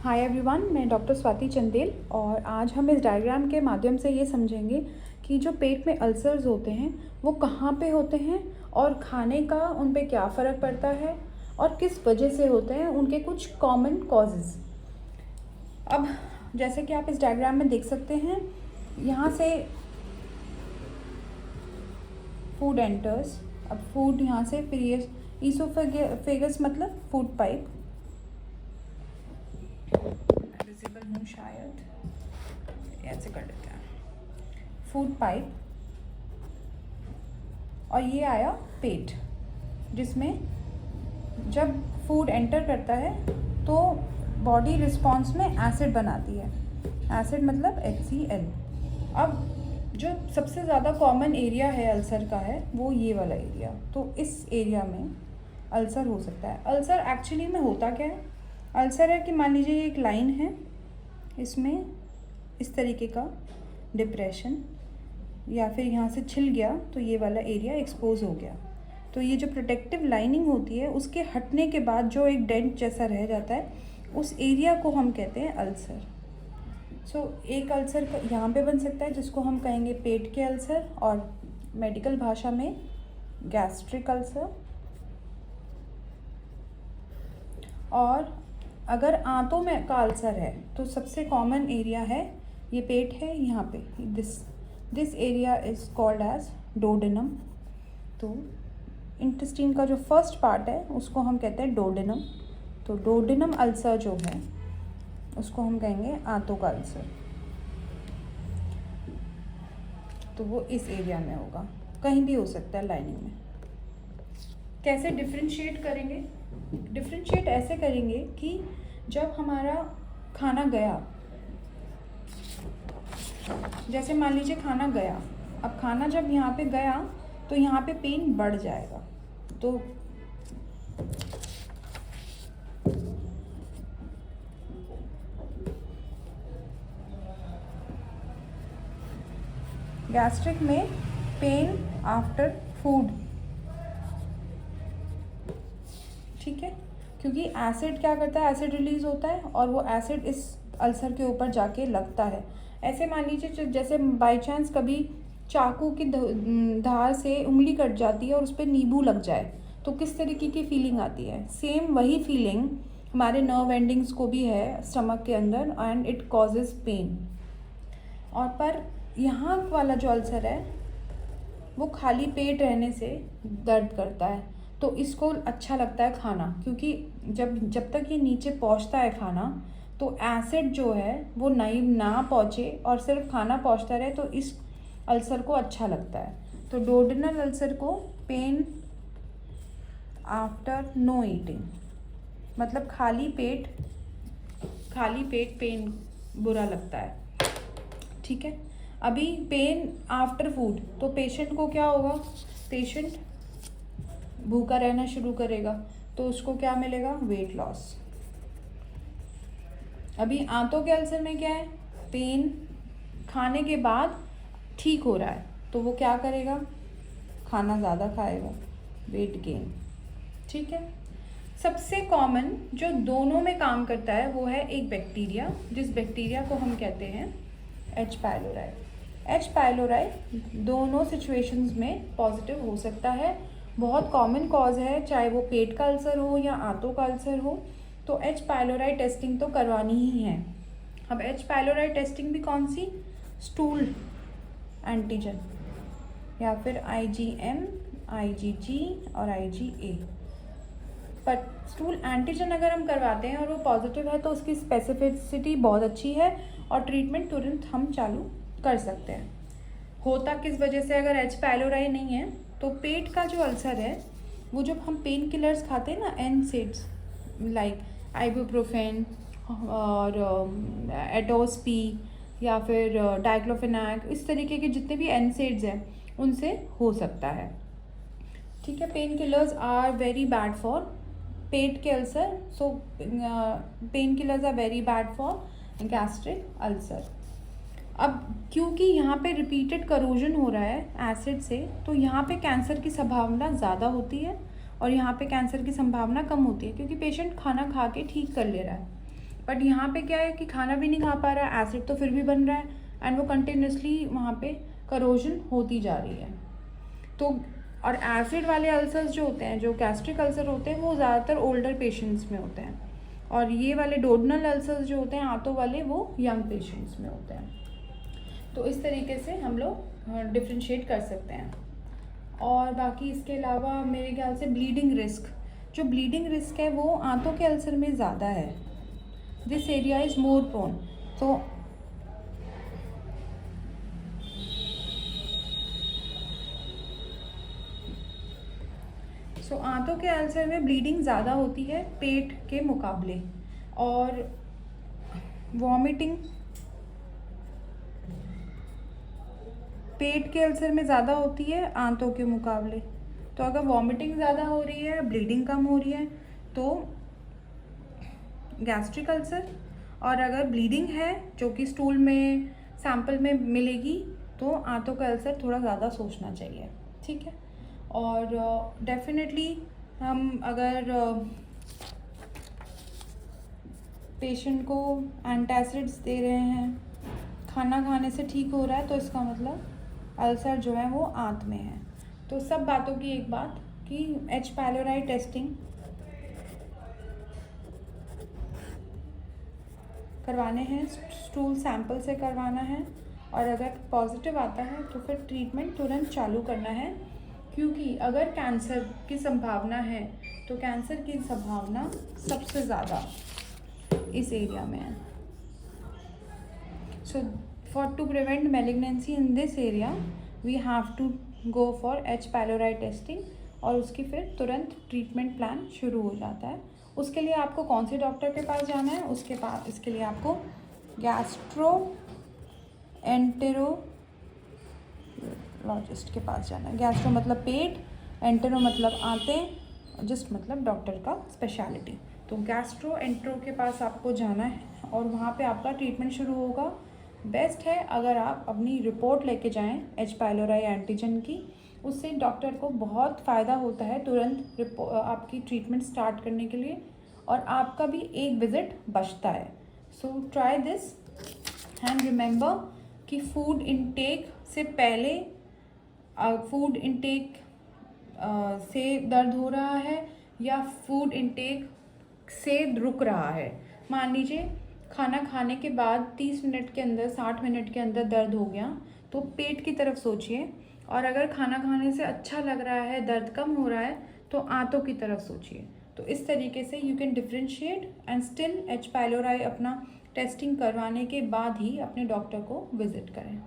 Hi everyone, मैं doctor Swati Chandel और आज हम इस डायग्राम के माध्यम से ये समझेंगे कि जो पेट में अल्सर्स होते हैं वो कहाँ पे होते हैं और खाने का उन पे क्या फ़र्क पड़ता है और किस वजह से होते हैं, उनके कुछ कॉमन कॉजेज़। अब जैसे कि आप इस डायग्राम में देख सकते हैं, यहाँ से फूड एंटर्स। अब फूड यहाँ से, फिर ये ईसोफेगस मतलब फूड पाइप, विजिबल हूँ शायद, ऐसे कर लेते हैं, फूड पाइप, और ये आया पेट, जिसमें जब फूड एंटर करता है तो बॉडी रिस्पॉन्स में एसिड बनाती है। एसिड मतलब HCl। अब जो सबसे ज़्यादा कॉमन एरिया है अल्सर का है वो ये वाला एरिया, तो इस एरिया में अल्सर हो सकता है। अल्सर एक्चुअली में होता क्या है? अल्सर है कि मान लीजिए ये एक लाइन है, इसमें इस तरीके का डिप्रेशन, या फिर यहाँ से छिल गया तो ये वाला एरिया एक्सपोज हो गया, तो ये जो प्रोटेक्टिव लाइनिंग होती है उसके हटने के बाद जो एक डेंट जैसा रह जाता है, उस एरिया को हम कहते हैं अल्सर। एक अल्सर यहाँ पे बन सकता है जिसको हम कहेंगे पेट के अल्सर, और मेडिकल भाषा में गैस्ट्रिक अल्सर। और अगर आंतों में का अल्सर है तो सबसे कॉमन एरिया है, ये पेट है, यहाँ पे this area is called as duodenum. तो इंटेस्टाइन का जो फर्स्ट पार्ट है उसको हम कहते हैं डोडेनम। तो डोडेनम अल्सर जो है उसको हम कहेंगे आंतों का अल्सर। तो वो इस एरिया में होगा, कहीं भी हो सकता है लाइनिंग में। कैसे डिफ्रेंशिएट करेंगे? डिफ्रेंशिएट ऐसे करेंगे कि जब हमारा खाना गया, जैसे मान लीजिए खाना गया, अब खाना जब यहाँ पे गया तो यहाँ पे पेन बढ़ जाएगा। तो गैस्ट्रिक में पेन आफ्टर फूड, ठीक है, क्योंकि एसिड क्या करता है, एसिड रिलीज होता है और वो एसिड इस अल्सर के ऊपर जाके लगता है। ऐसे मान लीजिए जैसे बाय चांस कभी चाकू की धार से उंगली कट जाती है और उस पर नींबू लग जाए तो किस तरीके की फीलिंग आती है। सेम वही फीलिंग हमारे नर्व एंडिंग्स को भी है स्टमक के अंदर, एंड इट कॉजेज पेन। और पर यहाँ वाला जो अल्सर है वो खाली पेट रहने से दर्द करता है, तो इसको अच्छा लगता है खाना, क्योंकि जब तक ये नीचे पहुँचता है खाना तो एसिड जो है वो नहीं ना पहुँचे और सिर्फ खाना पहुँचता रहे, तो इस अल्सर को अच्छा लगता है। तो डोडेनल अल्सर को पेन आफ्टर नो ईटिंग, मतलब खाली पेट पेन बुरा लगता है, ठीक है। अभी पेन आफ्टर फूड, तो पेशेंट को क्या होगा, पेशेंट भूखा रहना शुरू करेगा, तो उसको क्या मिलेगा, वेट लॉस। अभी आंतों के अल्सर में क्या है, पेन खाने के बाद ठीक हो रहा है तो वो क्या करेगा, खाना ज़्यादा खाएगा, वेट गेन, ठीक है। सबसे कॉमन जो दोनों में काम करता है वो है एक बैक्टीरिया, जिस बैक्टीरिया को हम कहते हैं H. पाइलोराई। H. पाइलोराई दोनों सिचुएशंस में पॉजिटिव हो सकता है, बहुत कॉमन कॉज है, चाहे वो पेट का अल्सर हो या आंतों का अल्सर हो, तो H. पाइलोराई टेस्टिंग तो करवानी ही है। अब H. पाइलोराई टेस्टिंग भी कौन सी, स्टूल एंटीजन, या फिर IgM, IgG और IgA। पर स्टूल एंटीजन अगर हम करवाते हैं और वो पॉजिटिव है तो उसकी स्पेसिफिसिटी बहुत अच्छी है और ट्रीटमेंट तुरंत हम चालू कर सकते हैं। होता किस वजह से, अगर H. पाइलोराई नहीं है तो पेट का जो अल्सर है वो जब हम पेन किलर्स खाते हैं ना, NSAIDs लाइक आइबुप्रोफेन और एटोस्पी या फिर डाइक्लोफेनाक, इस तरीके के जितने भी NSAIDs हैं उनसे हो सकता है, ठीक है। Pain killers are very bad for पेट के ulcer, so pain killers are very bad for gastric ulcer. अब क्योंकि यहाँ पे रिपीटेड करोजन हो रहा है एसिड से, तो यहाँ पे कैंसर की संभावना ज़्यादा होती है और यहाँ पे कैंसर की संभावना कम होती है, क्योंकि पेशेंट खाना खा के ठीक कर ले रहा है। बट यहाँ पे क्या है कि खाना भी नहीं खा पा रहा है, एसिड तो फिर भी बन रहा है एंड वो कंटिन्यूसली वहाँ पे करोजन होती जा रही है। तो और एसिड वाले अल्सर्स जो होते हैं, जो गैस्ट्रिक अल्सर होते हैं, वो ज़्यादातर ओल्डर पेशेंट्स में होते हैं, और ये वाले डोडनल अल्सर्स जो होते हैं आंतों वाले, वो यंग पेशेंट्स में होते हैं। तो इस तरीके से हम लोग डिफ्रेंशिएट कर सकते हैं। और बाकी इसके अलावा मेरे ख्याल से ब्लीडिंग रिस्क, जो ब्लीडिंग रिस्क है वो आंतों के अल्सर में ज़्यादा है। This area is more prone. So आंतों के अल्सर में ब्लीडिंग ज़्यादा होती है पेट के मुकाबले, और वॉमिटिंग पेट के अल्सर में ज़्यादा होती है आंतों के मुकाबले। तो अगर वॉमिटिंग ज़्यादा हो रही है, ब्लीडिंग कम हो रही है, तो गैस्ट्रिक अल्सर, और अगर ब्लीडिंग है जो कि स्टूल में सैंपल में मिलेगी, तो आंतों का अल्सर थोड़ा ज़्यादा सोचना चाहिए। ठीक है। और डेफिनेटली हम अगर पेशेंट को एंटासिड्स दे रहे हैं, खाना खाने से ठीक हो रहा है, तो इसका मतलब अल्सर जो है वो आंत में है। तो सब बातों की एक बात कि एच पायलोराई टेस्टिंग करवाने हैं, स्टूल सैंपल से करवाना है, और अगर पॉजिटिव आता है तो फिर ट्रीटमेंट तुरंत चालू करना है, क्योंकि अगर कैंसर की संभावना है तो कैंसर की संभावना सबसे ज़्यादा इस एरिया में है। सो for to prevent malignancy in this area we have to go for H pylori testing, और उसकी फिर तुरंत ट्रीटमेंट प्लान शुरू हो जाता है। उसके लिए आपको कौन से डॉक्टर के पास जाना है? इसके लिए आपको गैस्ट्रोएंटेरोलॉजिस्ट के पास जाना है। गैस्ट्रो मतलब पेट, एंटेरो मतलब आंतें, जिस्ट मतलब डॉक्टर का स्पेशलिटी। तो गैस्ट्रोएंटेरो के पास आपको जाना है और वहाँ पे आपका ट्रीटमेंट शुरू होगा। बेस्ट है अगर आप अपनी रिपोर्ट लेके जाएं एच पायलोराई एंटीजन की, उससे डॉक्टर को बहुत फ़ायदा होता है तुरंत आपकी ट्रीटमेंट स्टार्ट करने के लिए, और आपका भी एक विज़िट बचता है। So try this and remember कि फूड इनटेक से पहले, फूड इनटेक से दर्द हो रहा है या फूड इनटेक से रुक रहा है। मान लीजिए खाना खाने के बाद 30 मिनट के अंदर, 60 मिनट के अंदर दर्द हो गया, तो पेट की तरफ सोचिए, और अगर खाना खाने से अच्छा लग रहा है, दर्द कम हो रहा है, तो आंतों की तरफ सोचिए। तो इस तरीके से you can differentiate and still H pylori अपना टेस्टिंग करवाने के बाद ही अपने डॉक्टर को विजिट करें।